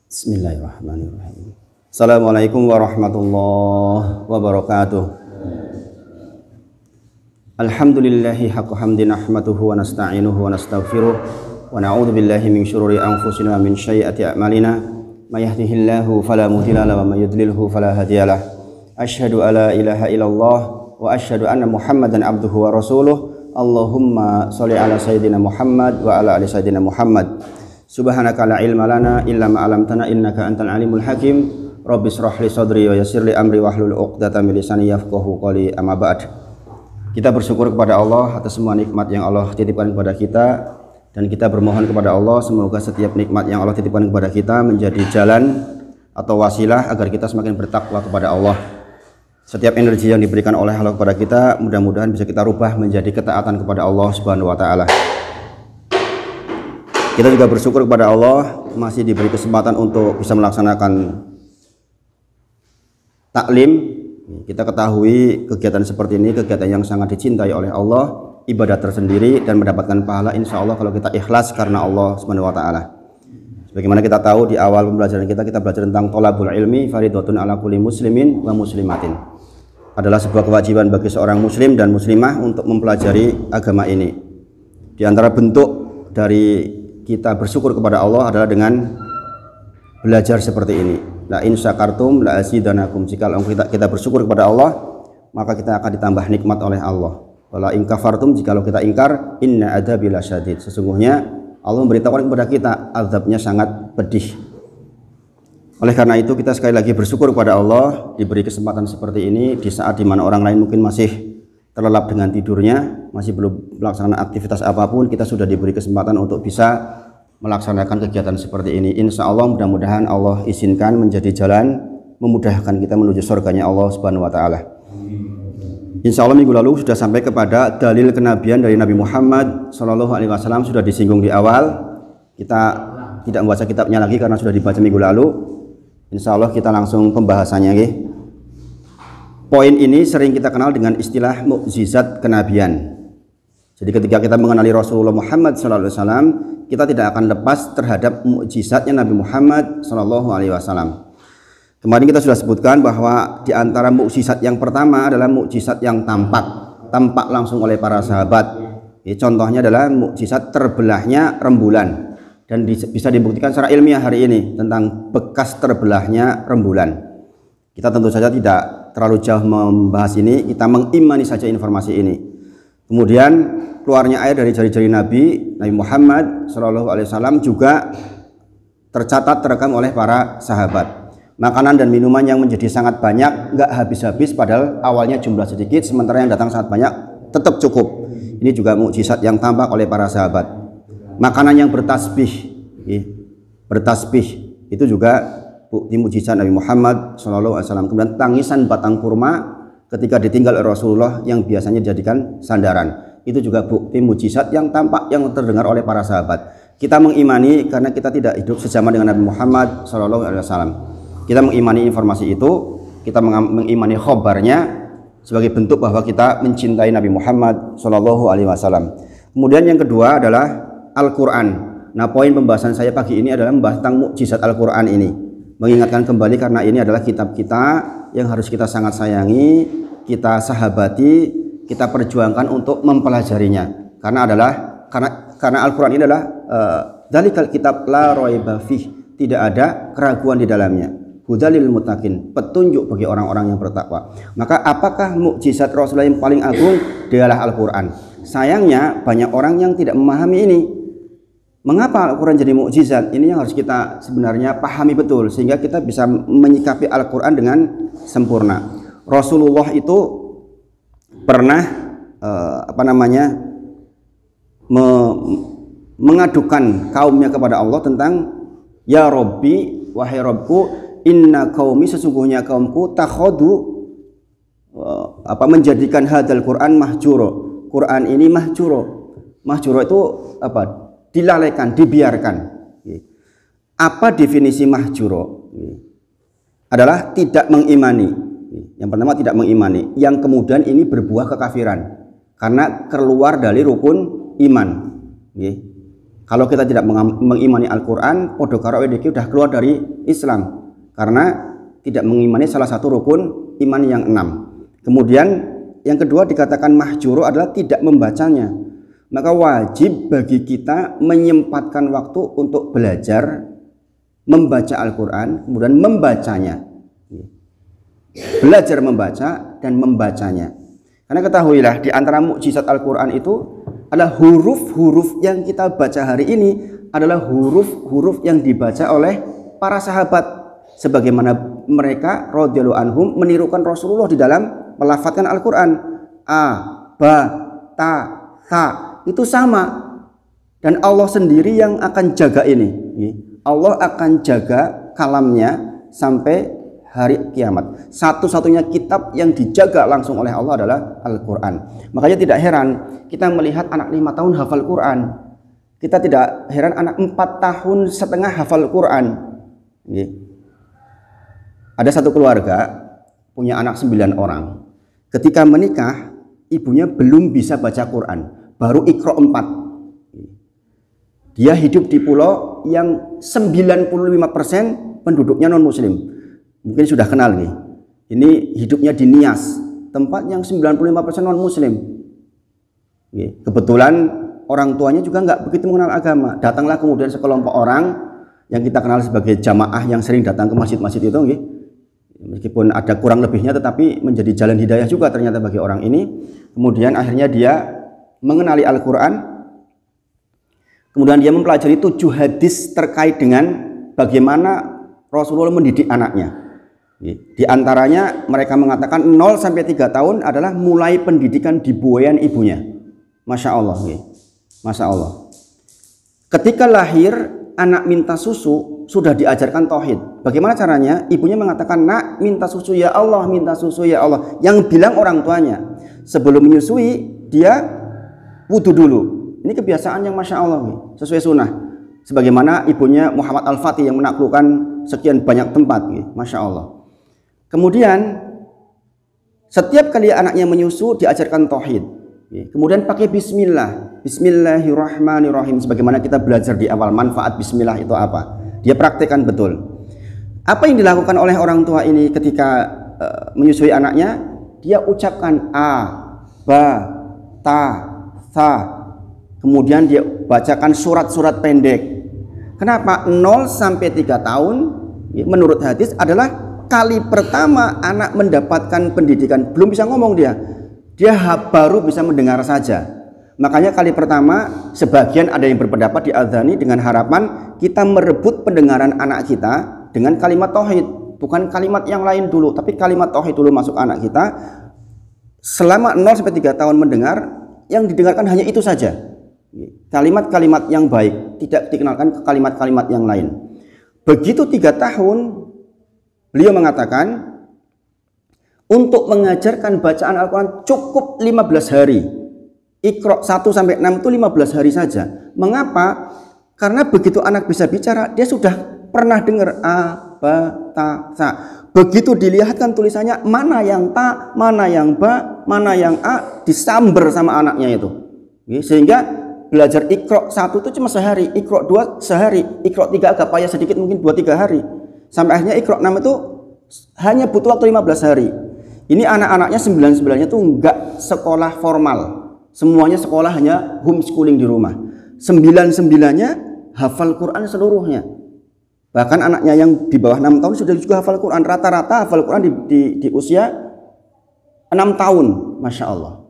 Bismillahirrahmanirrahim. Assalamualaikum warahmatullahi wabarakatuh. Alhamdulillahi haqqa hamdi nahmaduhu wa nasta'inuhu wa nastaghfiruh wa na'udzu billahi min syururi anfusina wa min sayyiati a'malina. May yahdihillahu fala mudilla lahu wa may yudlilhu fala hadiyalah. Asyhadu alla ilaha illallah wa asyhadu anna Muhammadan abduhu wa rasuluh. Allahumma sholli ala sayyidina Muhammad wa ala ali sayyidina Muhammad. Subhanaka la ilma lana illa ma 'allamtana innaka antal alimul hakim. Rabbi shrah li sadri wa yassir li amri wahlul 'uqdatam min lisani yafqahu qawli. Amma ba'd. Kita bersyukur kepada Allah atas semua nikmat yang Allah titipkan kepada kita, dan kita bermohon kepada Allah semoga setiap nikmat yang Allah titipkan kepada kita menjadi jalan atau wasilah agar kita semakin bertakwa kepada Allah. Setiap energi yang diberikan oleh Allah kepada kita mudah-mudahan bisa kita rubah menjadi ketaatan kepada Allah Subhanahu wa taala. Kita juga bersyukur kepada Allah masih diberi kesempatan untuk bisa melaksanakan taklim. Kita ketahui kegiatan seperti ini kegiatan yang sangat dicintai oleh Allah, ibadah tersendiri dan mendapatkan pahala insya Allah kalau kita ikhlas karena Allah Subhanahu wa taala. Sebagaimana kita tahu di awal pembelajaran kita belajar tentang thalabul ilmi fardhatun ala kulli muslimin wa muslimatin. Adalah sebuah kewajiban bagi seorang muslim dan muslimah untuk mempelajari agama ini. Di antara bentuk dari kita bersyukur kepada Allah adalah dengan belajar seperti ini. La in syakartum la azidanakum. Jika kita bersyukur kepada Allah, maka kita akan ditambah nikmat oleh Allah. Wala in kafartum, jika kita ingkar, inna adzabi lasyadid. Sesungguhnya Allah memberitahukan kepada kita azabnya sangat pedih. Oleh karena itu kita sekali lagi bersyukur kepada Allah diberi kesempatan seperti ini di saat dimana orang lain mungkin masih terlelap dengan tidurnya, masih belum melaksanakan aktivitas apapun, kita sudah diberi kesempatan untuk bisa melaksanakan kegiatan seperti ini. Insya Allah mudah-mudahan Allah izinkan menjadi jalan memudahkan kita menuju surganya Allah Subhanahu wa taala. Insya Allah minggu lalu sudah sampai kepada dalil kenabian dari Nabi Muhammad Shallallahu Alaihi Wasallam, sudah disinggung di awal. Kita tidak membaca kitabnya lagi karena sudah dibaca minggu lalu. Insya Allah kita langsung pembahasannya. Poin ini sering kita kenal dengan istilah mukjizat kenabian. Jadi ketika kita mengenali Rasulullah Muhammad SAW, kita tidak akan lepas terhadap mukjizatnya Nabi Muhammad SAW. Kemarin kita sudah sebutkan bahwa di antara mukjizat yang pertama adalah mukjizat yang tampak langsung oleh para sahabat. Contohnya adalah mukjizat terbelahnya rembulan, dan bisa dibuktikan secara ilmiah hari ini tentang bekas terbelahnya rembulan. Kita tentu saja tidak terlalu jauh membahas ini, kita mengimani saja informasi ini. Kemudian keluarnya air dari jari-jari Nabi Muhammad SAW juga tercatat terekam oleh para sahabat. Makanan dan minuman yang menjadi sangat banyak, nggak habis-habis, padahal awalnya jumlah sedikit, sementara yang datang sangat banyak tetap cukup. Ini juga mukjizat yang tampak oleh para sahabat. Makanan yang bertasbih itu juga bukti mukjizat Nabi Muhammad SAW. Kemudian tangisan batang kurma ketika ditinggal oleh Rasulullah yang biasanya dijadikan sandaran, itu juga bukti mukjizat yang tampak yang terdengar oleh para sahabat. Kita mengimani karena kita tidak hidup sejaman dengan Nabi Muhammad SAW. Kita mengimani informasi itu, kita mengimani khobarnya sebagai bentuk bahwa kita mencintai Nabi Muhammad SAW. Kemudian yang kedua adalah Al-Quran. Nah, poin pembahasan saya pagi ini adalah membahas tentang mukjizat Al-Quran ini. Mengingatkan kembali karena ini adalah kitab kita yang harus kita sangat sayangi, kita sahabati, kita perjuangkan untuk mempelajarinya. Karena Al-Quran ini adalah dzalikal kitab la raiba fih, tidak ada keraguan di dalamnya. Hudalil muttaqin, petunjuk bagi orang-orang yang bertakwa. Maka apakah mukjizat Rasulullah yang paling agung? Dialah Al-Quran. Sayangnya banyak orang yang tidak memahami ini. Mengapa Al-Quran jadi mukjizat? Ini yang harus kita sebenarnya pahami betul sehingga kita bisa menyikapi Al-Quran dengan sempurna. Rasulullah itu pernah mengadukan kaumnya kepada Allah tentang, ya Robbi, wahai Robku, inna qaumi, sesungguhnya kaumku, takhodu, menjadikan hadal Quran mahjuro. Quran ini mahjuro. Mahjuro itu apa? Dilalaikan, dibiarkan. Apa definisi mahjuro? Adalah tidak mengimani. Yang pertama tidak mengimani, yang kemudian ini berbuah kekafiran karena keluar dari rukun iman. Kalau kita tidak mengimani Al-Quran, podo karo wedeki udah keluar dari Islam karena tidak mengimani salah satu rukun iman yang 6. Kemudian yang kedua dikatakan mahjuru adalah tidak membacanya. Maka wajib bagi kita menyempatkan waktu untuk belajar membaca Al-Quran, kemudian membacanya. Belajar membaca dan membacanya. Karena ketahuilah di antara mukjizat Al-Quran itu adalah huruf-huruf yang kita baca hari ini adalah huruf-huruf yang dibaca oleh para sahabat sebagaimana mereka radhiyallahu anhum menirukan Rasulullah di dalam melafadzkan Al-Quran. A, ba, ta, tha itu sama, dan Allah sendiri yang akan jaga ini. Allah akan jaga kalamnya sampai hari kiamat. Satu-satunya kitab yang dijaga langsung oleh Allah adalah Al-Quran. Makanya tidak heran kita melihat anak 5 tahun hafal Quran. Kita tidak heran anak 4 tahun setengah hafal Quran. Ada satu keluarga punya anak 9 orang. Ketika menikah, ibunya belum bisa baca Quran, baru Iqra 4. Dia hidup di pulau yang 95% penduduknya non muslim. Mungkin sudah kenal nih. Ini hidupnya di Nias, tempat yang 95% non muslim. Kebetulan orang tuanya juga nggak begitu mengenal agama. Datanglah kemudian sekelompok orang yang kita kenal sebagai jamaah yang sering datang ke masjid-masjid itu. Meskipun ada kurang lebihnya, tetapi menjadi jalan hidayah juga ternyata bagi orang ini. Kemudian akhirnya dia mengenali Al-Quran. Kemudian dia mempelajari 7 hadis terkait dengan bagaimana Rasulullah mendidik anaknya. Di antaranya mereka mengatakan 0 sampai 3 tahun adalah mulai pendidikan di buayan ibunya. Masya Allah. Masya Allah. Ketika lahir, anak minta susu sudah diajarkan tauhid. Bagaimana caranya? Ibunya mengatakan, nak minta susu ya Allah, minta susu ya Allah. Yang bilang orang tuanya. Sebelum menyusui, dia wudhu dulu. Ini kebiasaan yang Masya Allah, sesuai sunnah. Sebagaimana ibunya Muhammad Al-Fatih yang menaklukkan sekian banyak tempat. Masya Allah. Kemudian setiap kali anaknya menyusu diajarkan tauhid. Kemudian pakai bismillah. Bismillahirrahmanirrahim. Sebagaimana kita belajar di awal, manfaat bismillah itu apa? Dia praktekkan betul. Apa yang dilakukan oleh orang tua ini ketika menyusui anaknya? Dia ucapkan a, ba, ta, tha. Kemudian dia bacakan surat-surat pendek. Kenapa? 0 sampai 3 tahun menurut hadis adalah kali pertama anak mendapatkan pendidikan. Belum bisa ngomong dia baru bisa mendengar saja. Makanya kali pertama sebagian ada yang berpendapat di Al-Dhani dengan harapan kita merebut pendengaran anak kita dengan kalimat tauhid, bukan kalimat yang lain dulu, tapi kalimat tauhid dulu masuk anak kita. Selama 0 sampai 3 tahun mendengar, yang didengarkan hanya itu saja. Kalimat-kalimat yang baik, tidak dikenalkan ke kalimat-kalimat yang lain. Begitu 3 tahun, beliau mengatakan untuk mengajarkan bacaan Al-Quran cukup 15 hari. Iqra 1 sampai 6 itu 15 hari saja. Mengapa? Karena begitu anak bisa bicara, dia sudah pernah dengar a, ba, ta, sa. Begitu dilihatkan tulisannya, mana yang ta, mana yang ba, mana yang a, disamber sama anaknya itu. Sehingga belajar Iqra 1 itu cuma sehari, Iqra 2 sehari, Iqra 3 agak payah sedikit, mungkin 2-3 hari. Sampai akhirnya Iqra 6 itu hanya butuh waktu 15 hari. Ini anak-anaknya 9-9-nya itu enggak sekolah formal. Semuanya sekolah hanya homeschooling di rumah. 9-9-nya hafal Quran seluruhnya. Bahkan anaknya yang di bawah 6 tahun sudah juga hafal Quran. Rata-rata hafal Quran di usia 6 tahun. Masya Allah.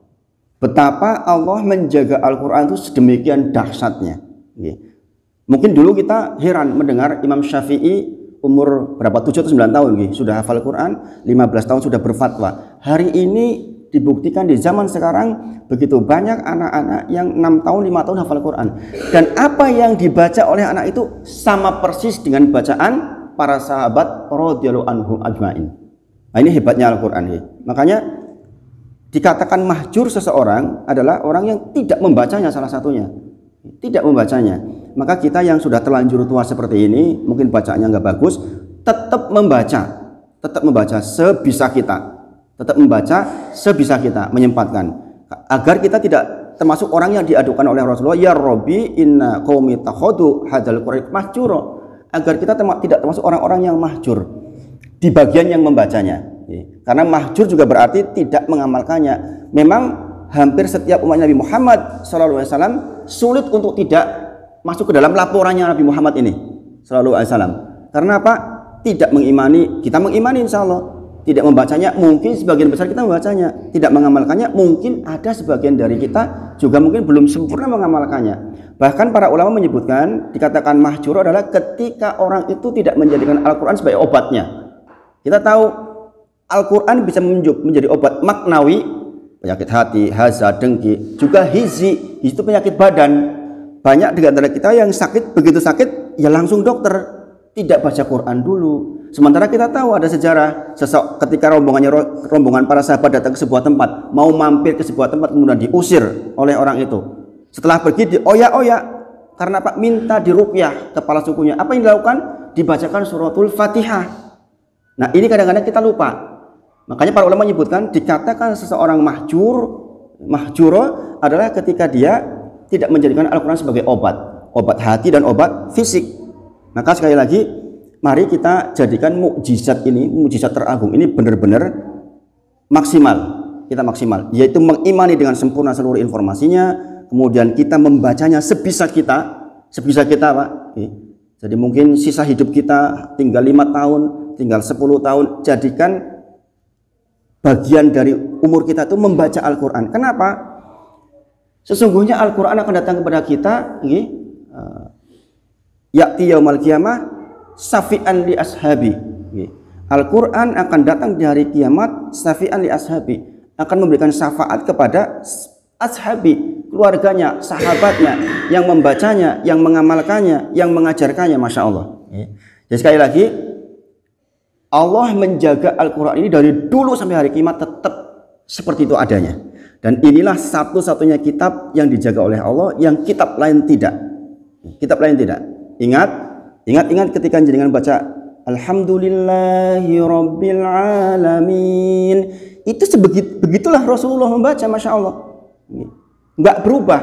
Betapa Allah menjaga Al-Quran itu sedemikian dahsyatnya. Mungkin dulu kita heran mendengar Imam Syafi'i umur berapa, 7 atau 9 tahun sudah hafal Quran, 15 tahun sudah berfatwa. Hari ini dibuktikan di zaman sekarang begitu banyak anak-anak yang 6 tahun, 5 tahun hafal Quran. Dan apa yang dibaca oleh anak itu sama persis dengan bacaan para sahabat radhiyallahu anhum ajmain. Nah, ini hebatnya Al-Quran. Makanya dikatakan mahjur seseorang adalah orang yang tidak membacanya, salah satunya. Tidak membacanya. Maka kita yang sudah terlanjur tua seperti ini, mungkin bacaannya nggak bagus, tetap membaca sebisa kita, tetap membaca sebisa kita, menyempatkan agar kita tidak termasuk orang yang diadukan oleh Rasulullah, ya Rabbi inna qaumi takhadu hadzal Qur'an mahjura, agar kita tidak termasuk orang-orang yang mahjur di bagian yang membacanya. Karena mahjur juga berarti tidak mengamalkannya. Memang hampir setiap umat Nabi Muhammad SAW sulit untuk tidak masuk ke dalam laporannya Nabi Muhammad ini SAW. Karena apa? Tidak mengimani, kita mengimani insya Allah. Tidak membacanya, mungkin sebagian besar kita membacanya. Tidak mengamalkannya, mungkin ada sebagian dari kita juga mungkin belum sempurna mengamalkannya. Bahkan para ulama menyebutkan, dikatakan mahjur adalah ketika orang itu tidak menjadikan Al-Quran sebagai obatnya. Kita tahu Al-Quran bisa menjadi obat maknawi, penyakit hati, hasad, dengki, juga hizi itu penyakit badan. Banyak di antara kita yang sakit, begitu sakit ya langsung dokter, tidak baca Quran dulu. Sementara kita tahu ada sejarah ketika rombongan para sahabat datang ke sebuah tempat, mau mampir ke sebuah tempat, kemudian diusir oleh orang itu. Setelah pergi dioyak-oyak karena Pak minta diruqyah kepala sukunya. Apa yang dilakukan? Dibacakan suratul Fatihah. Nah, ini kadang-kadang kita lupa. Makanya para ulama menyebutkan dikatakan seseorang mahjuro adalah ketika dia tidak menjadikan Al-Quran sebagai obat hati dan obat fisik. Maka sekali lagi, mari kita jadikan mukjizat ini, mukjizat teragung ini benar-benar maksimal. Kita maksimal, yaitu mengimani dengan sempurna seluruh informasinya, kemudian kita membacanya sebisa kita Pak. Jadi mungkin sisa hidup kita tinggal 5 tahun, tinggal 10 tahun, jadikan bagian dari umur kita itu membaca Al-Quran. Kenapa? Sesungguhnya Al-Quran akan datang kepada kita, ya'ti yaumal qiyamah safi'an li ashabi. Al-Quran akan datang di hari kiamat safi'an li ashabi, akan memberikan syafaat kepada ashabi, keluarganya, sahabatnya, yang membacanya, yang mengamalkannya, yang mengajarkannya. Masya Allah. Jadi sekali lagi, Allah menjaga Al-Quran ini dari dulu sampai hari kiamat tetap seperti itu adanya. Dan inilah satu-satunya kitab yang dijaga oleh Allah, yang kitab lain tidak. Kitab lain tidak. Ingat ketika jenengan baca Alhamdulillahi Rabbil Alamin, itu begitulah Rasulullah membaca, Masya Allah. Nggak berubah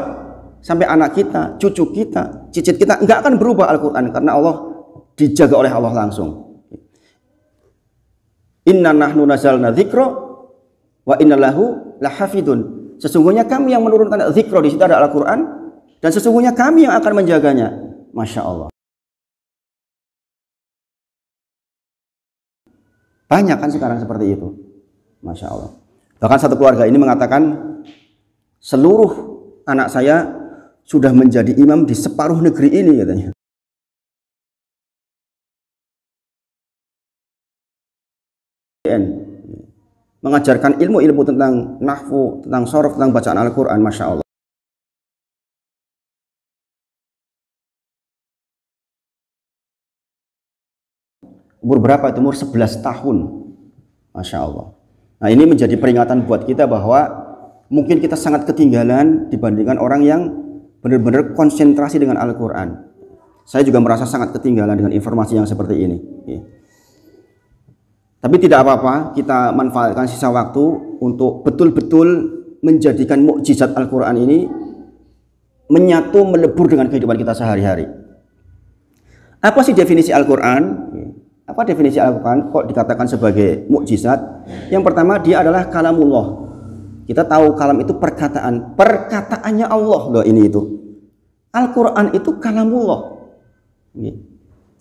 sampai anak kita, cucu kita, cicit kita, nggak akan berubah Al-Quran, karena Allah dijaga oleh Allah langsung. Inna nahnu nazalna dzikra wa inna lahu lahafidun. Sesungguhnya kami yang menurunkan dzikra, di situ ada Al-Quran, dan sesungguhnya kami yang akan menjaganya. Masya Allah. Banyak kan sekarang seperti itu. Masya Allah. Bahkan satu keluarga ini mengatakan, seluruh anak saya sudah menjadi imam di separuh negeri ini, katanya. Mengajarkan ilmu-ilmu tentang nahwu, tentang sorof, tentang bacaan Al-Quran. Masya Allah. Umur berapa itu? Umur 11 tahun. Masya Allah. Nah, ini menjadi peringatan buat kita bahwa mungkin kita sangat ketinggalan dibandingkan orang yang benar-benar konsentrasi dengan Al-Quran. Saya juga merasa sangat ketinggalan dengan informasi yang seperti ini. Tapi tidak apa-apa, kita manfaatkan sisa waktu untuk betul-betul menjadikan mukjizat Al-Quran ini menyatu, melebur dengan kehidupan kita sehari-hari. Apa sih definisi Al-Quran? Apa definisi Al-Quran kok dikatakan sebagai mukjizat? Yang pertama, dia adalah kalamullah. Kita tahu kalam itu perkataannya Allah loh, ini itu. Al-Quran itu kalamullah.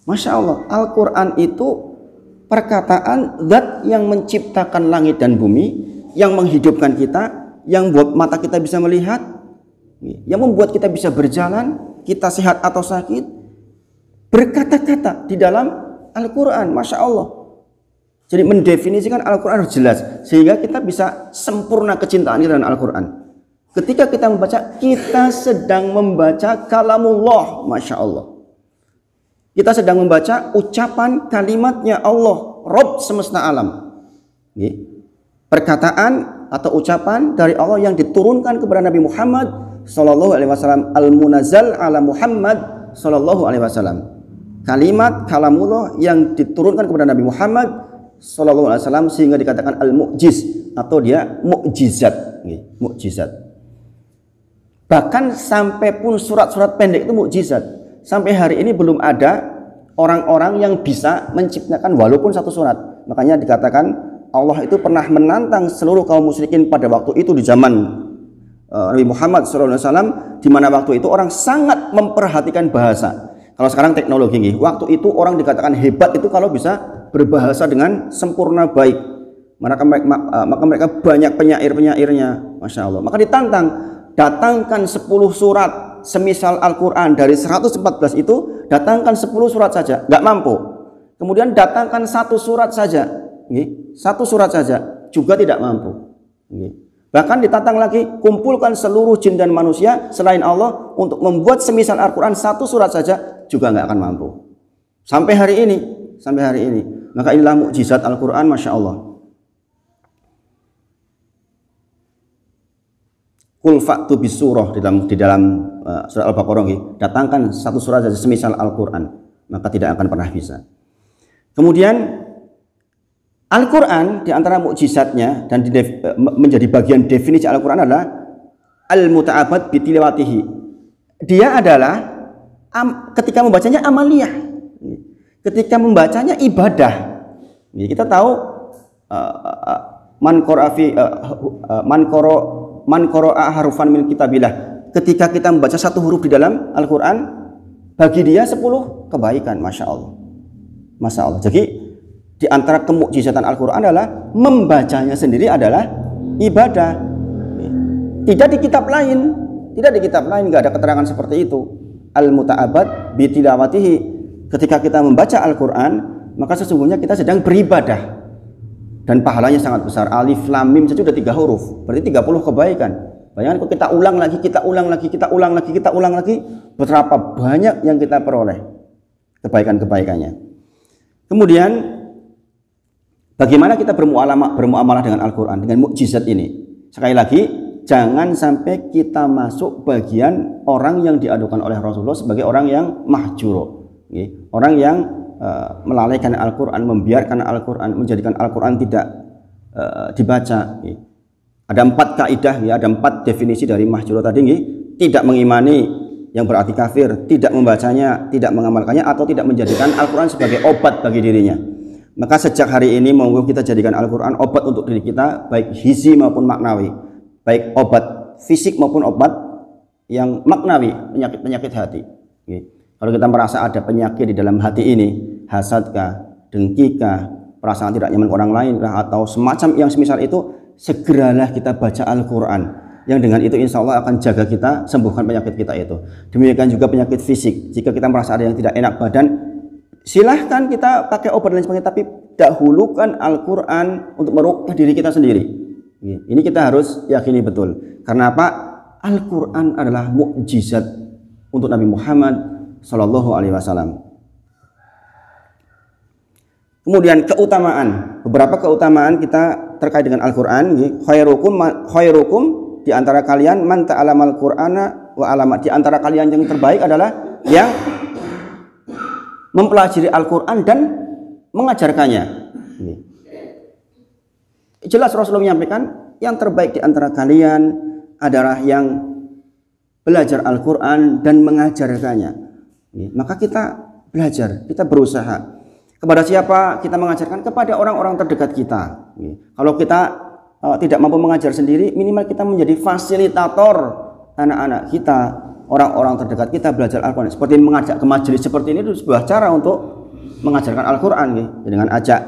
Masya Allah, Al-Quran itu perkataan zat yang menciptakan langit dan bumi, yang menghidupkan kita, yang buat mata kita bisa melihat, yang membuat kita bisa berjalan, kita sehat atau sakit, berkata-kata di dalam Al-Quran. Masya Allah. Jadi mendefinisikan Al-Quran harus jelas, sehingga kita bisa sempurna kecintaan kita dengan Al-Quran. Ketika kita membaca, kita sedang membaca kalamullah. Masya Allah. Kita sedang membaca ucapan kalimatnya Allah, Rabb semesta alam. Perkataan atau ucapan dari Allah yang diturunkan kepada Nabi Muhammad sallallahu alaihi wasallam, al-munazzal ala Muhammad sallallahu alaihi wasallam. Kalimat kalamullah yang diturunkan kepada Nabi Muhammad sallallahu alaihi wasallam, sehingga dikatakan al-mu'jiz atau dia mukjizat, mukjizat. Bahkan sampai pun surat-surat pendek itu mukjizat. Sampai hari ini belum ada orang-orang yang bisa menciptakan walaupun satu surat. Makanya dikatakan Allah itu pernah menantang seluruh kaum musyrikin pada waktu itu di zaman Nabi Muhammad SAW, di mana waktu itu orang sangat memperhatikan bahasa. Kalau sekarang teknologi nih, waktu itu orang dikatakan hebat itu kalau bisa berbahasa dengan sempurna baik. Maka mereka banyak penyair-penyairnya, Masya Allah. Maka ditantang, datangkan 10 surat semisal Al-Quran dari 114 itu, datangkan 10 surat saja, nggak mampu. Kemudian datangkan 1 surat saja, 1 surat saja juga tidak mampu. Bahkan ditantang lagi, kumpulkan seluruh jin dan manusia selain Allah untuk membuat semisal Al-Quran 1 surat saja juga nggak akan mampu. Sampai hari ini. Maka inilah mukjizat Al-Quran, Masya Allah. Qul fa'tu bisurah di dalam surat Al-Baqarah, datangkan 1 surat saja semisal Al-Quran, maka tidak akan pernah bisa. Kemudian Al-Quran di antara mukjizatnya dan menjadi bagian definisi Al-Quran adalah al-muta'abbad bitilawatihi. Dia adalah ketika membacanya amaliyah, ketika membacanya ibadah. Kita tahu man qara'a harufan min kitabillah. Ketika kita membaca 1 huruf di dalam Al-Quran, bagi dia 10 kebaikan, Masya Allah. Masya Allah. Jadi di antara kemukjizatan Al-Quran adalah membacanya sendiri adalah ibadah. Tidak di kitab lain, nggak ada keterangan seperti itu. Al-muta'abbad bitilawatihi. Ketika kita membaca Al-Quran, maka sesungguhnya kita sedang beribadah. Dan pahalanya sangat besar. Alif lam mim saja sudah 3 huruf, berarti 30 kebaikan. Bayangkan kalau kita ulang lagi, betapa banyak yang kita peroleh kebaikan-kebaikannya. Kemudian bagaimana kita bermuamalah dengan Al-Quran, dengan mukjizat ini? Sekali lagi, jangan sampai kita masuk bagian orang yang diadukan oleh Rasulullah sebagai orang yang mahjuro, orang yang melalaikan Al-Quran, membiarkan Al-Quran, menjadikan Al-Quran tidak dibaca. Ada 4 kaidah, ada 4 definisi dari mahjuro tadi. Tidak mengimani yang berarti kafir, tidak membacanya, tidak mengamalkannya, atau tidak menjadikan Al-Quran sebagai obat bagi dirinya. Maka sejak hari ini monggo kita jadikan Al-Quran obat untuk diri kita, baik gizi maupun maknawi, baik obat fisik maupun obat yang maknawi, penyakit-penyakit hati. Kalau kita merasa ada penyakit di dalam hati ini, hasadkah, dengkikah, perasaan tidak nyaman ke orang lain, atau semacam yang semisal itu, segeralah kita baca Al-Quran. Yang dengan itu insya Allah akan jaga kita, sembuhkan penyakit kita itu. Demikian juga penyakit fisik. Jika kita merasa ada yang tidak enak badan, silahkan kita pakai obat dan lain sebagainya, tapi dahulukan Al-Quran untuk meruqyah diri kita sendiri. Ini kita harus yakini betul. Karena apa? Al-Quran adalah mukjizat untuk Nabi Muhammad Sallallahu Alaihi Wasallam. Kemudian keutamaan, beberapa keutamaan kita terkait dengan Al-Quran. Khairukum di antara kalian man ta'alamal Qur'ana wa alamat. Di antara kalian yang terbaik adalah yang mempelajari Al-Quran dan mengajarkannya. Jelas Rasulullah menyampaikan yang terbaik di antara kalian adalah yang belajar Al-Quran dan mengajarkannya. Maka kita belajar, kita berusaha. Kepada siapa kita mengajarkan? Kepada orang-orang terdekat kita. Kalau kita tidak mampu mengajar sendiri, minimal kita menjadi fasilitator anak-anak kita, orang-orang terdekat kita belajar Al-Quran. Seperti mengajak ke majelis seperti ini itu sebuah cara untuk mengajarkan Al-Quran, dengan ajak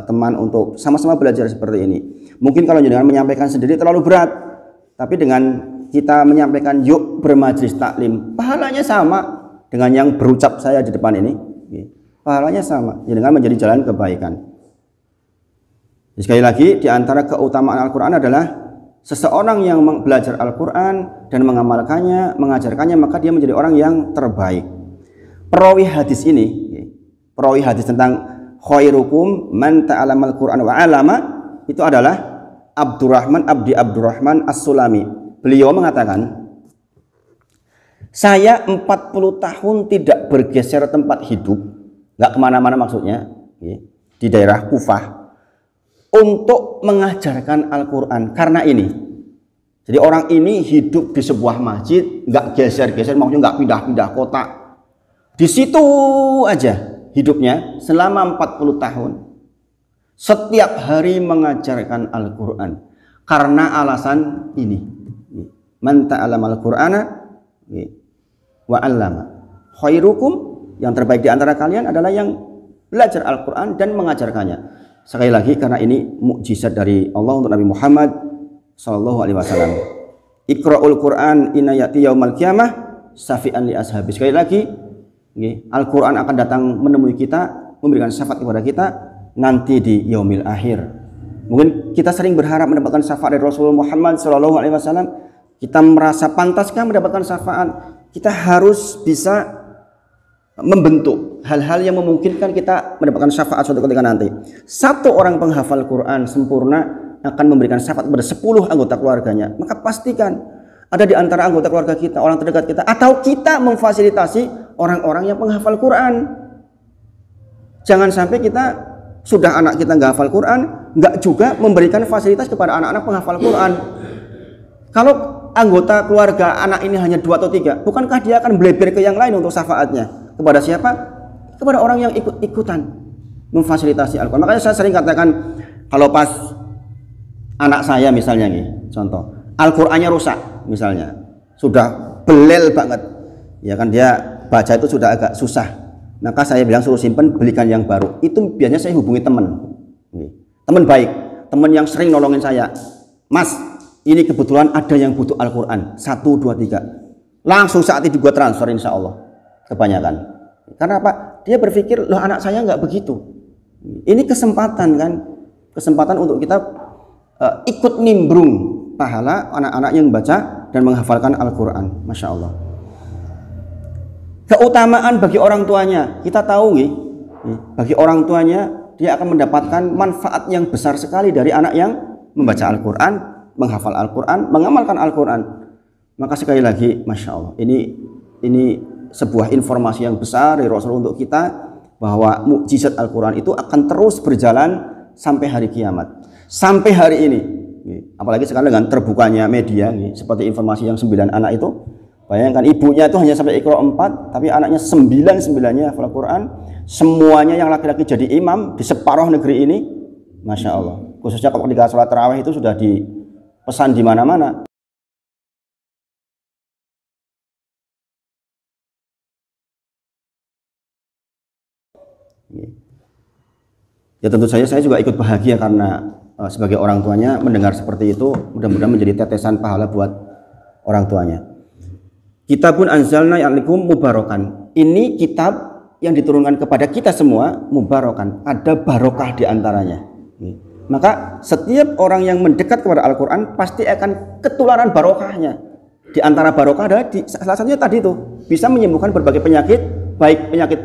teman untuk sama-sama belajar seperti ini. Mungkin kalau dengan menyampaikan sendiri terlalu berat, tapi dengan kita menyampaikan yuk bermajelis taklim, pahalanya sama dengan yang berucap saya di depan ini, pahalanya sama, dengan menjadi jalan kebaikan. Sekali lagi, di antara keutamaan Al-Quran adalah seseorang yang belajar Al-Quran dan mengamalkannya, mengajarkannya, maka dia menjadi orang yang terbaik. Perawi hadis ini, perawi hadis tentang khairukum man ta'alamal Quran wa alama, itu adalah Abdurrahman As-Sulami. Beliau mengatakan, saya 40 tahun tidak bergeser tempat hidup, nggak kemana-mana maksudnya, di daerah Kufah, untuk mengajarkan Al-Quran. Karena ini, Jadi orang ini hidup di sebuah masjid, nggak geser-geser, maksudnya nggak pindah-pindah kota. Di situ aja hidupnya selama 40 tahun. Setiap hari mengajarkan Al-Quran. Karena alasan ini. Man ta'allama al-Qur'ana wa 'allama. Khairukum, yang terbaik di antara kalian adalah yang belajar Al-Quran dan mengajarkannya. Sekali lagi, karena ini mukjizat dari Allah untuk Nabi Muhammad sallallahu alaihi wasallam. Iqra'ul Qur'an inna ya'ti yaumal qiyamah syafi'an li ashabi. Sekali lagi, Al-Quran akan datang menemui kita, memberikan syafaat kepada kita nanti di yaumil akhir. Mungkin kita sering berharap mendapatkan syafaat dari Rasulullah Muhammad sallallahu alaihi wasallam. Kita merasa pantaskah mendapatkan syafaat? Kita harus bisa membentuk hal-hal yang memungkinkan kita mendapatkan syafaat suatu ketika nanti. Satu orang penghafal Quran sempurna akan memberikan syafaat kepada 10 anggota keluarganya. Maka pastikan ada di antara anggota keluarga kita, orang terdekat kita, atau kita memfasilitasi orang-orang yang penghafal Quran. Jangan sampai kita sudah anak kita nggak hafal Quran, nggak juga memberikan fasilitas kepada anak-anak penghafal Quran. Kalau anggota keluarga anak ini hanya 2 atau 3, bukankah dia akan bleber ke yang lain untuk syafaatnya? Kepada siapa? Kepada orang yang ikut-ikutan memfasilitasi Al-Quran. Makanya saya sering katakan, kalau pas anak saya misalnya nih, contoh, Al-Qur'annya rusak misalnya, sudah belel banget, ya kan, dia baca itu sudah agak susah, maka saya bilang suruh simpen, belikan yang baru. Itu biasanya saya hubungi teman baik, teman yang sering nolongin saya. Mas, ini kebetulan ada yang butuh Al-Quran 1, 2, 3, langsung saat itu gue transfer, insya Allah. Kebanyakan, karena apa? Dia berpikir, loh anak saya nggak begitu. Ini kesempatan kan, kesempatan untuk kita ikut nimbrung pahala anak-anak yang membaca dan menghafalkan Al-Quran. Masya Allah. Keutamaan bagi orang tuanya, kita tahu nih, bagi orang tuanya dia akan mendapatkan manfaat yang besar sekali dari anak yang membaca Al-Quran, menghafal Al-Quran, mengamalkan Al-Quran. Maka sekali lagi, Masya Allah, ini sebuah informasi yang besar dari Rasul untuk kita, bahwa mukjizat Al-Quran itu akan terus berjalan sampai hari kiamat. Sampai hari ini, apalagi sekarang dengan terbukanya media, seperti informasi yang 9 anak itu, bayangkan ibunya itu hanya sampai Iqra 4, tapi anaknya 9-9-nya hafal Quran, semuanya yang laki-laki jadi imam di separuh negeri ini. Masya Allah. Khususnya ketika sholat tarawih itu sudah dipesan di mana-mana. Ya tentu saja saya juga ikut bahagia karena sebagai orang tuanya mendengar seperti itu. Mudah-mudahan menjadi tetesan pahala buat orang tuanya. Kitabun anzalna alaikum mubarakan. Ini kitab yang diturunkan kepada kita semua mubarakan. Ada barokah di antaranya. Maka setiap orang yang mendekat kepada Al-Quran pasti akan ketularan barokahnya. Di antara barokah adalah salah satunya tadi itu, bisa menyembuhkan berbagai penyakit, baik penyakit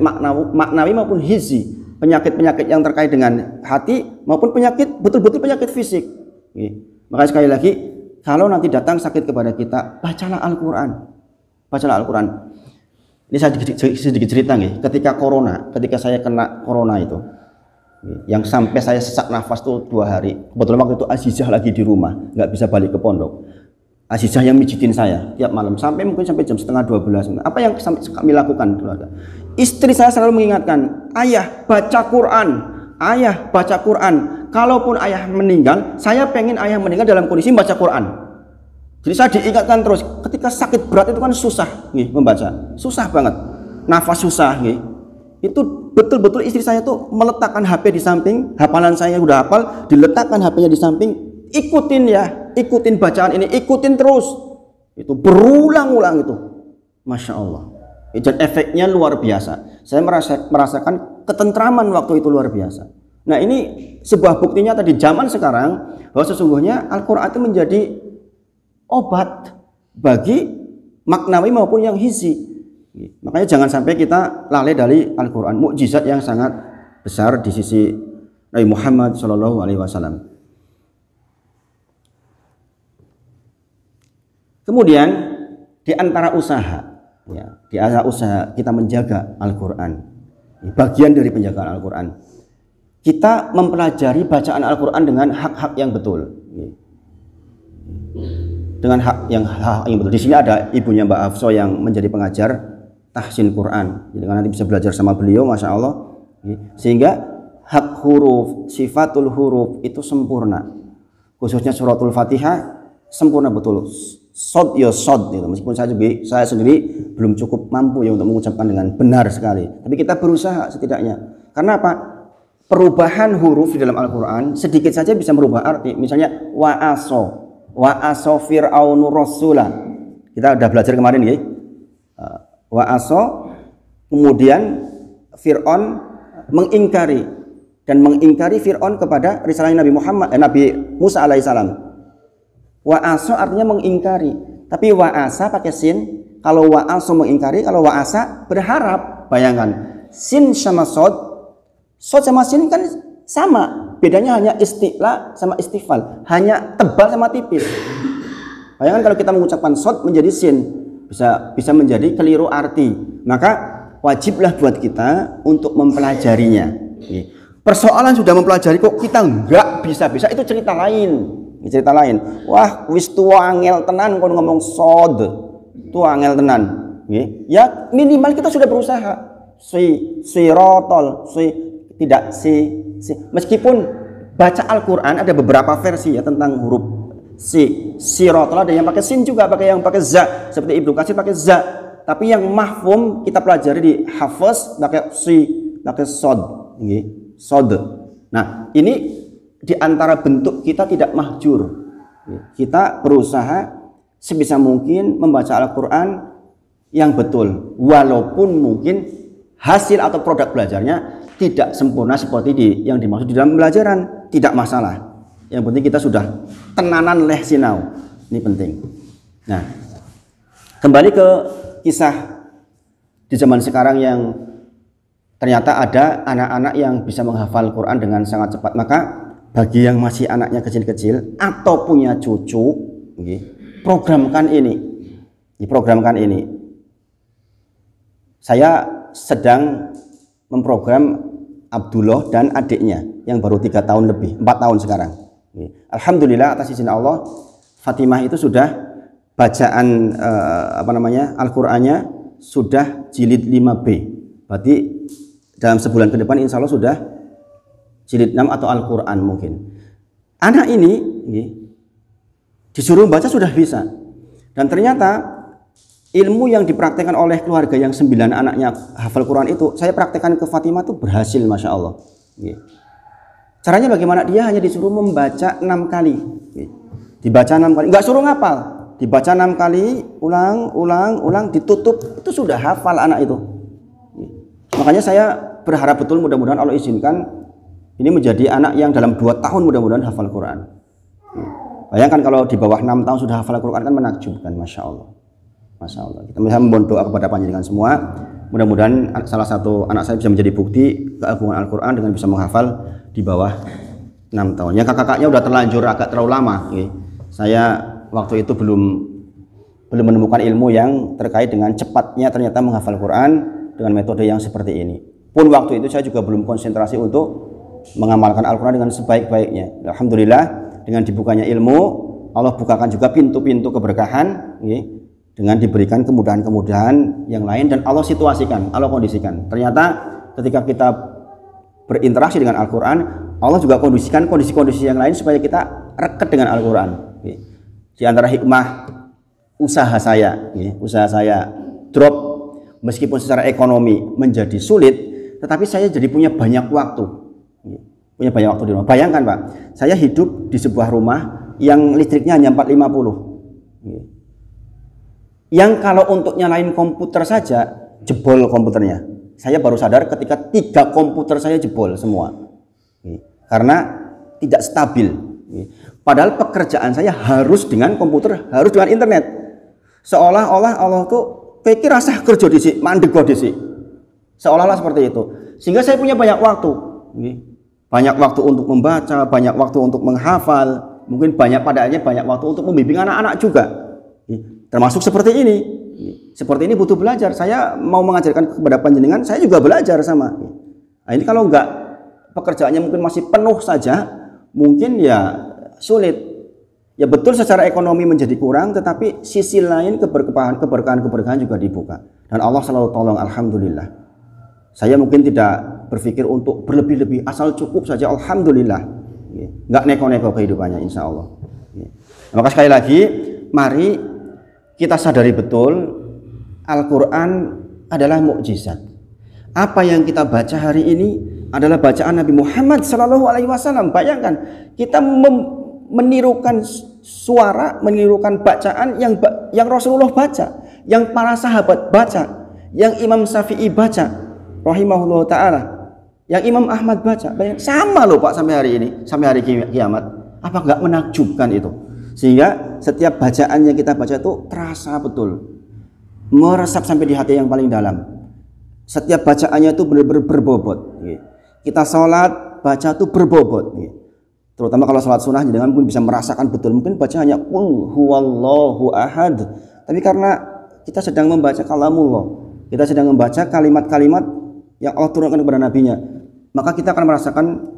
maknawi maupun hizi, penyakit-penyakit yang terkait dengan hati maupun penyakit betul-betul penyakit fisik. Maka sekali lagi, kalau nanti datang sakit kepada kita, bacalah Al-Quran. Bacalah Al-Quran. Ini saya sedikit cerita nih, ketika saya kena corona itu, yang sampai saya sesak nafas tuh 2 hari. Kebetulan waktu itu Azizah lagi di rumah, nggak bisa balik ke pondok. Azizah yang mijitin saya tiap malam sampai jam setengah 12. Apa yang kami lakukan keluarga? Istri saya selalu mengingatkan, ayah baca Quran, ayah baca Quran. Kalaupun ayah meninggal, saya pengen ayah meninggal dalam kondisi baca Quran. Jadi saya diingatkan terus. Ketika sakit berat itu kan susah membaca, susah banget, nafas susah. Itu betul-betul istri saya tuh meletakkan HP di samping, hafalan saya udah hafal, diletakkan HP-nya di samping, ikutin ya, ikutin bacaan ini, ikutin terus. Itu berulang-ulang itu, Masya Allah. Dan efeknya luar biasa. Saya merasakan ketentraman waktu itu luar biasa. Nah ini sebuah buktinya tadi zaman sekarang, bahwa sesungguhnya Al-Quran itu menjadi obat bagi maknawi maupun yang hizi. Makanya jangan sampai kita lalai dari Al-Quran, mukjizat yang sangat besar di sisi Nabi Muhammad SAW. Kemudian di antara usaha, di antara usaha kita menjaga Al-Quran, bagian dari penjagaan Al-Quran, kita mempelajari bacaan Al-Quran dengan hak-hak yang betul. dengan hak yang betul. Di sini ada ibunya Mbak Hafso yang menjadi pengajar tahsin Quran. Jadi nanti bisa belajar sama beliau, masya Allah. Sehingga hak huruf, sifatul huruf itu sempurna. Khususnya suratul Fatihah sempurna betul. Sod ya sod gitu. Meskipun saya sendiri belum cukup mampu ya untuk mengucapkan dengan benar sekali. Tapi kita berusaha setidaknya. Karena apa? Perubahan huruf di dalam Al-Quran sedikit saja bisa merubah arti. Misalnya wa'aso fir'aunu rasulah. Kita udah belajar kemarin ya. Wa'aso, kemudian Fir'aun mengingkari Fir'aun kepada risalah Nabi Musa alaihissalam. Wa'aso artinya mengingkari. Tapi wa'asa pakai sin. Kalau wa'aso mengingkari, kalau wa'asa berharap. Bayangkan, sin sama sod sama sin kan sama. Bedanya hanya isti'la sama istifal, hanya tebal sama tipis. Bayangkan kalau kita mengucapkan sod menjadi sin, bisa menjadi keliru arti. Maka wajiblah buat kita untuk mempelajarinya. Persoalan sudah mempelajari kok kita nggak bisa-bisa, itu cerita lain. Wah, wis tua angel tenan kalau ngomong sod, tua angel tenan. Ya minimal kita sudah berusaha. Tidak meskipun baca Al-Quran ada beberapa versi ya tentang huruf sirotol, ada yang pakai sin juga, yang pakai za, seperti Ibnu Katsir pakai za. Tapi yang mahfum kita pelajari di Hafaz pakai sod. Nah, ini di antara bentuk kita tidak mahjur. Kita berusaha sebisa mungkin membaca Al-Quran yang betul, walaupun mungkin hasil atau produk belajarnya tidak sempurna seperti yang dimaksud di dalam pembelajaran, tidak masalah. Yang penting kita sudah tenanan leh sinau. Ini penting. Nah, kembali ke kisah di zaman sekarang yang ternyata ada anak-anak yang bisa menghafal Quran dengan sangat cepat. Maka bagi yang masih anaknya kecil-kecil atau punya cucu, programkan ini. Saya sedang memprogram Abdullah dan adiknya yang baru 3 tahun lebih, 4 tahun sekarang. Alhamdulillah atas izin Allah, Fatimah itu sudah bacaan Al-Qur'annya sudah jilid 5B. Berarti dalam sebulan ke depan insya Allah sudah jilid 6 atau Al-Qur'an mungkin. Anak ini disuruh baca sudah bisa. Dan ternyata ilmu yang dipraktekkan oleh keluarga yang 9 anaknya hafal Quran itu, saya praktekkan ke Fatimah itu berhasil, masya Allah. Caranya bagaimana? Dia hanya disuruh membaca 6 kali. Dibaca 6 kali, nggak suruh ngapal. Dibaca 6 kali, ulang, ditutup, itu sudah hafal anak itu. Makanya saya berharap betul mudah-mudahan Allah izinkan ini menjadi anak yang dalam 2 tahun mudah-mudahan hafal Quran. Bayangkan kalau di bawah 6 tahun sudah hafal Quran kan menakjubkan, masya Allah. Masya Allah. Kita bisa mohon doa kepada panjenengan semua. Mudah-mudahan salah satu anak saya bisa menjadi bukti keagungan Al-Quran dengan bisa menghafal di bawah 6 tahun. Yang kakak-kakaknya udah terlanjur agak terlalu lama. Saya waktu itu belum menemukan ilmu yang terkait dengan cepatnya ternyata menghafal Quran dengan metode yang seperti ini. Pun waktu itu saya juga belum konsentrasi untuk mengamalkan Al-Quran dengan sebaik-baiknya. Alhamdulillah dengan dibukanya ilmu, Allah bukakan juga pintu-pintu keberkahan. Dengan diberikan kemudahan-kemudahan yang lain, dan Allah situasikan, Allah kondisikan. Ternyata ketika kita berinteraksi dengan Al-Quran, Allah juga kondisikan kondisi-kondisi yang lain supaya kita rekat dengan Al-Quran. Di antara hikmah usaha saya drop meskipun secara ekonomi menjadi sulit, tetapi saya jadi punya banyak waktu. Di rumah. Bayangkan Pak, saya hidup di sebuah rumah yang listriknya hanya 450. Yang kalau untuk nyalain komputer saja jebol komputernya. Saya baru sadar ketika 3 komputer saya jebol semua. Karena tidak stabil. Padahal pekerjaan saya harus dengan komputer, harus dengan internet. Seolah-olah Allah tuh pikir rasa kerja disi, mandek disi. Seolah-olah seperti itu. Sehingga saya punya banyak waktu. Banyak waktu untuk membaca, banyak waktu untuk menghafal, mungkin banyak waktu untuk membimbing anak-anak juga. Termasuk seperti ini. Seperti ini butuh belajar. Saya mau mengajarkan kepada panjenengan, saya juga belajar sama. Nah, ini kalau enggak pekerjaannya mungkin masih penuh saja, mungkin ya sulit. Ya betul secara ekonomi menjadi kurang, tetapi sisi lain keberkahan juga dibuka. Dan Allah selalu tolong, alhamdulillah. Saya mungkin tidak berpikir untuk berlebih-lebih, asal cukup saja, alhamdulillah. Nggak neko-neko kehidupannya, insya Allah. Maka sekali lagi, mari kita sadari betul, Al-Quran adalah mukjizat. Apa yang kita baca hari ini adalah bacaan Nabi Muhammad SAW. Bayangkan, kita menirukan suara, menirukan bacaan yang Rasulullah baca, yang para sahabat baca, yang Imam Syafi'i baca, rahimahullah ta'ala, yang Imam Ahmad baca. Bayangkan, sama loh Pak sampai hari ini, sampai hari kiamat. Apa nggak menakjubkan itu? Sehingga setiap bacaan yang kita baca itu terasa betul, meresap sampai di hati yang paling dalam. Setiap bacaannya itu benar-benar berbobot. Kita sholat, baca itu berbobot. Terutama kalau sholat sunnah, jangan pun bisa merasakan betul. Mungkin bacaannya qul huwallahu ahad, tapi karena kita sedang membaca kalamullah, kita sedang membaca kalimat-kalimat yang Allah turunkan kepada nabinya, maka kita akan merasakan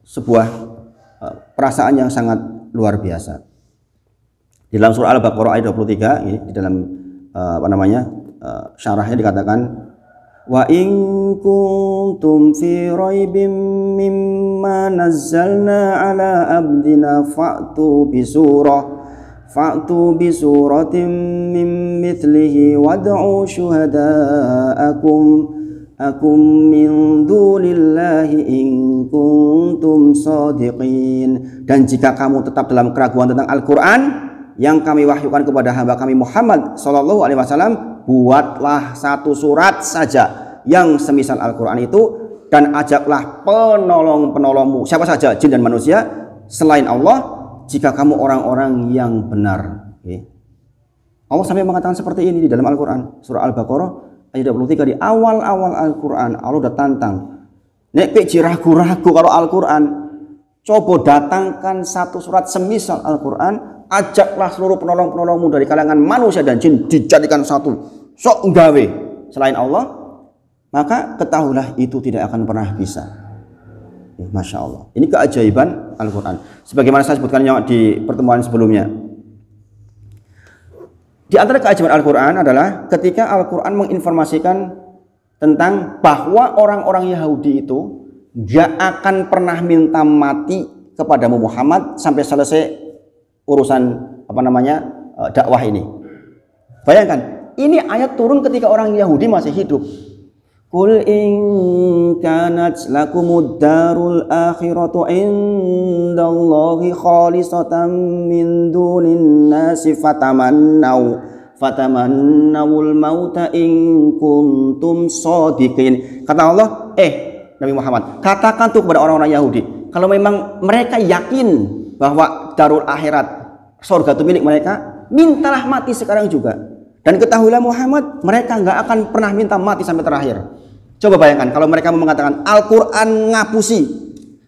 sebuah perasaan yang sangat luar biasa. Di dalam surah Al-Baqarah ayat 23, di dalam syarahnya dikatakan, wa in kuntum fi raibim mimma nazzalna ala abdina fa'tu bi suratin min mithlihi wad'u syuhada'akum min dunillahi in kuntum shadiqin. Dan jika kamu tetap dalam keraguan tentang Al-Quran yang kami wahyukan kepada hamba kami Muhammad sallallahu alaihi wasallam, buatlah satu surat saja yang semisal Al-Quran itu, dan ajaklah penolong-penolongmu, siapa saja, jin dan manusia, selain Allah, jika kamu orang-orang yang benar. Allah sampai mengatakan seperti ini di dalam Al-Quran. Surah Al-Baqarah ayat 23, di awal-awal Al-Quran Allah udah tantang, nek peci ragu-ragu kalau Al-Quran, coba datangkan satu surat semisal Al-Quran, ajaklah seluruh penolong-penolongmu dari kalangan manusia dan jin, dijadikan satu, sok nggawe selain Allah, maka ketahuilah itu tidak akan pernah bisa. Masya Allah, ini keajaiban Al-Quran. Sebagaimana saya sebutkan di pertemuan sebelumnya, di antara keajaiban Al-Quran adalah ketika Al-Quran menginformasikan tentang bahwa orang-orang Yahudi itu gak akan pernah minta mati kepadamu Muhammad sampai selesai urusan dakwah ini. Bayangkan, ini ayat turun ketika orang Yahudi masih hidup. Qul in kanat lakumud darul akhiratu indallahi khalisatan min dunin nasi fatamannawul mauta in kuntum shadiqin. Kata Allah, Nabi Muhammad, katakan tuh kepada orang-orang Yahudi, kalau memang mereka yakin bahwa darul akhirat, surga itu milik mereka, mintalah mati sekarang juga. Dan ketahuilah Muhammad, mereka nggak akan pernah minta mati sampai terakhir. Coba bayangkan kalau mereka mau mengatakan Al-Quran ngapusi,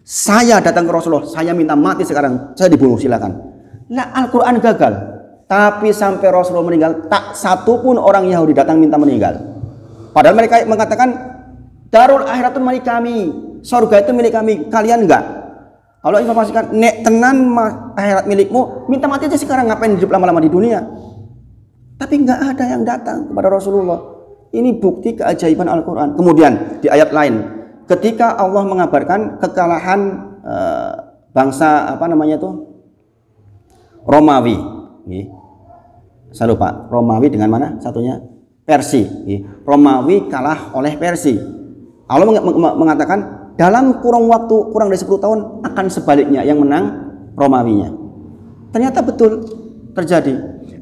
saya datang ke Rasulullah, saya minta mati sekarang, saya dibunuh, silakan. Nah, Al-Quran gagal, tapi sampai Rasulullah meninggal, tak satu pun orang Yahudi datang minta meninggal. Padahal mereka mengatakan darul akhirat itu milik kami, surga itu milik kami, kalian enggak. Allah informasikan, nek tenan akhirat milikmu, minta mati aja sekarang, ngapain hidup lama-lama di dunia. Tapi nggak ada yang datang kepada Rasulullah. Ini bukti keajaiban Al-Quran. Kemudian di ayat lain, ketika Allah mengabarkan kekalahan bangsa Romawi. Saya lupa, Romawi dengan mana satunya? Persia. Romawi kalah oleh Persia. Allah mengatakan dalam kurang dari 10 tahun akan sebaliknya, yang menang Romawinya. Ternyata betul terjadi.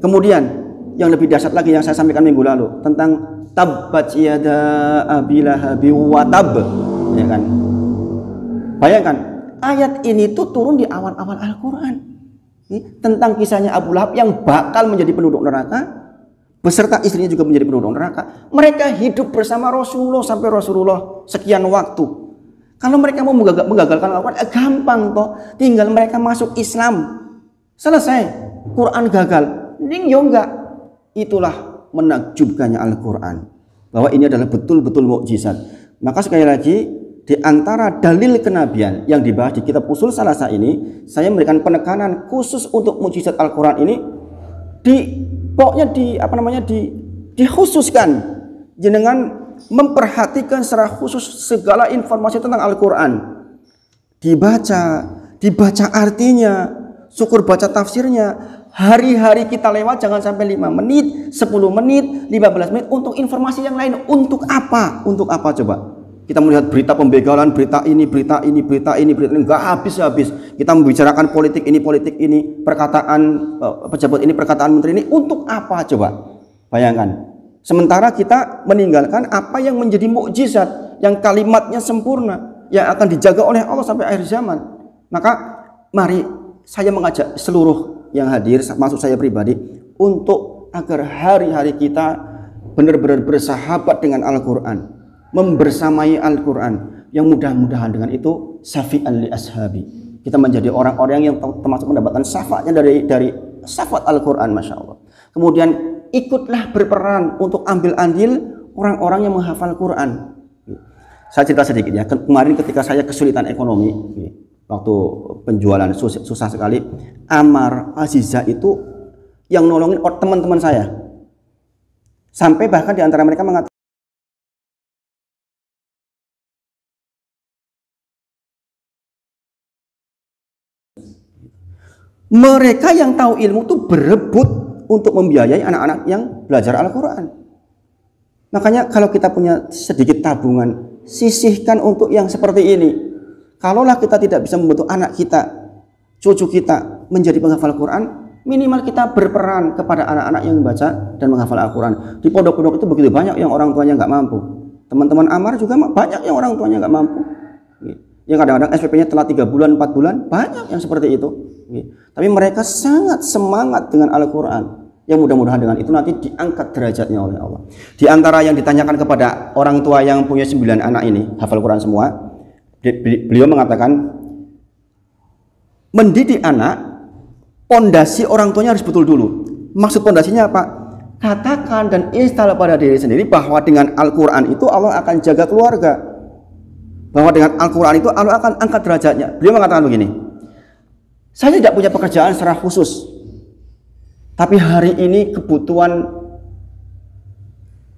Kemudian yang lebih dahsyat lagi yang saya sampaikan minggu lalu tentang tabbat yada abi lahabi wa tab, ya kan? Bayangkan, ayat ini tuh turun di awal-awal Al-Quran tentang kisahnya Abu Lahab yang bakal menjadi penduduk neraka beserta istrinya juga menjadi penduduk neraka. Mereka hidup bersama Rasulullah sampai Rasulullah sekian waktu. Kalau mereka mau menggagalkan Al-Quran, gampang toh, tinggal mereka masuk Islam, selesai. Quran gagal, ning yo enggak. Itulah menakjubkannya Al-Quran, bahwa ini adalah betul-betul mukjizat. Maka sekali lagi, Di antara dalil kenabian yang dibahas di kitab Ushul Salasah ini, saya memberikan penekanan khusus untuk mukjizat Al-Qur'an ini pokoknya dikhususkan jenengan memperhatikan secara khusus segala informasi tentang Al-Qur'an. Dibaca artinya, syukur baca tafsirnya. Hari-hari kita lewat jangan sampai 5 menit, 10 menit, 15 menit untuk informasi yang lain. Untuk apa? Untuk apa coba? Kita melihat berita pembegalan, berita ini, enggak habis-habis. Kita membicarakan politik ini, perkataan pejabat ini, perkataan menteri ini, untuk apa coba? Bayangkan. Sementara kita meninggalkan apa yang menjadi mukjizat, yang kalimatnya sempurna, yang akan dijaga oleh Allah sampai akhir zaman. Maka mari saya mengajak seluruh yang hadir, maksud saya pribadi, untuk agar hari-hari kita benar-benar bersahabat dengan Al-Quran, membersamai Al-Quran, yang mudah-mudahan dengan itu syafi'an li ashabi, kita menjadi orang-orang yang termasuk mendapatkan syafaatnya dari syafaat Al-Quran, Masya Allah. Kemudian ikutlah berperan untuk ambil andil orang-orang yang menghafal Quran. Saya cerita sedikit ya, kemarin ketika saya kesulitan ekonomi, waktu penjualan susah sekali, Amar Aziza itu yang nolongin teman-teman saya, sampai bahkan di antara mereka mengatakan mereka yang tahu ilmu itu berebut untuk membiayai anak-anak yang belajar Al-Quran. Makanya kalau kita punya sedikit tabungan, sisihkan untuk yang seperti ini. Kalaulah kita tidak bisa membentuk anak kita, cucu kita menjadi penghafal Quran, minimal kita berperan kepada anak-anak yang membaca dan menghafal Al-Quran. Di pondok-pondok itu begitu banyak yang orang tuanya nggak mampu. Teman-teman Amar juga banyak yang orang tuanya nggak mampu. Yang kadang-kadang SPP-nya telat 3 bulan, 4 bulan, banyak yang seperti itu. Tapi mereka sangat semangat dengan Al-Quran. Yang mudah-mudahan dengan itu nanti diangkat derajatnya oleh Allah. Di antara yang ditanyakan kepada orang tua yang punya 9 anak ini, hafal Quran semua, beliau mengatakan, mendidik anak, pondasi orang tuanya harus betul dulu. Maksud pondasinya apa? Katakan dan install pada diri sendiri bahwa dengan Al-Quran itu Allah akan jaga keluarga. Bahwa dengan Al-Quran itu Allah akan angkat derajatnya. Beliau mengatakan begini, saya tidak punya pekerjaan secara khusus, tapi hari ini kebutuhan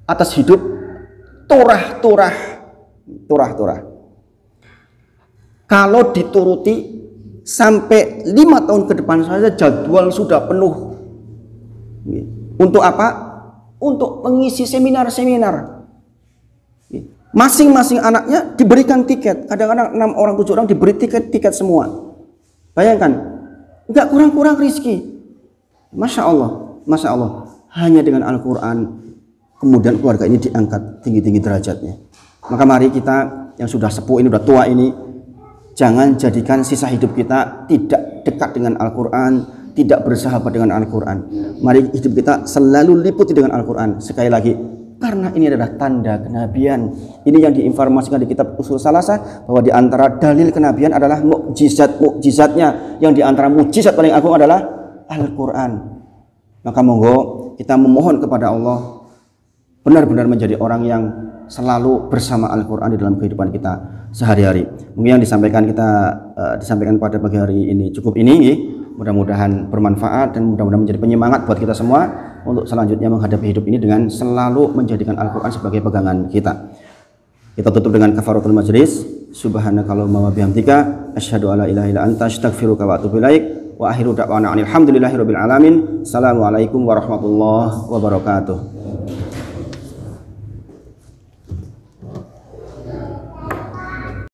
atas hidup turah-turah. Kalau dituruti sampai 5 tahun ke depan saja jadwal sudah penuh. Untuk apa? Untuk mengisi seminar-seminar. Masing-masing anaknya diberikan tiket. Kadang-kadang 6 orang 7 orang diberi tiket semua. Bayangkan, nggak kurang-kurang rezeki. Masya Allah, hanya dengan Al-Quran kemudian keluarga ini diangkat tinggi-tinggi derajatnya. Maka mari kita yang sudah sepuh ini, sudah tua ini, jangan jadikan sisa hidup kita tidak dekat dengan Al-Quran, tidak bersahabat dengan Al-Quran. Mari hidup kita selalu liputi dengan Al-Quran. Sekali lagi, karena ini adalah tanda kenabian. Ini yang diinformasikan di kitab Ushul Salasah, bahwa di antara dalil kenabian adalah mukjizatnya, yang di antara mukjizat paling agung adalah Al-Quran. Maka monggo kita memohon kepada Allah benar-benar menjadi orang yang selalu bersama Al-Quran di dalam kehidupan kita sehari-hari. Mungkin yang disampaikan pada pagi hari ini cukup ini. Mudah-mudahan bermanfaat dan mudah-mudahan menjadi penyemangat buat kita semua untuk selanjutnya menghadapi hidup ini dengan selalu menjadikan Al-Quran sebagai pegangan kita. Kita tutup dengan kafaratul majlis. Subhanakallahumma wa bihamdika asyhadu alla ilaha illa anta astaghfiruka wa atubu ilaik. Wa akhiru da'wana alhamdulillahi rabbil alamin. Assalamualaikum warahmatullahi wabarakatuh.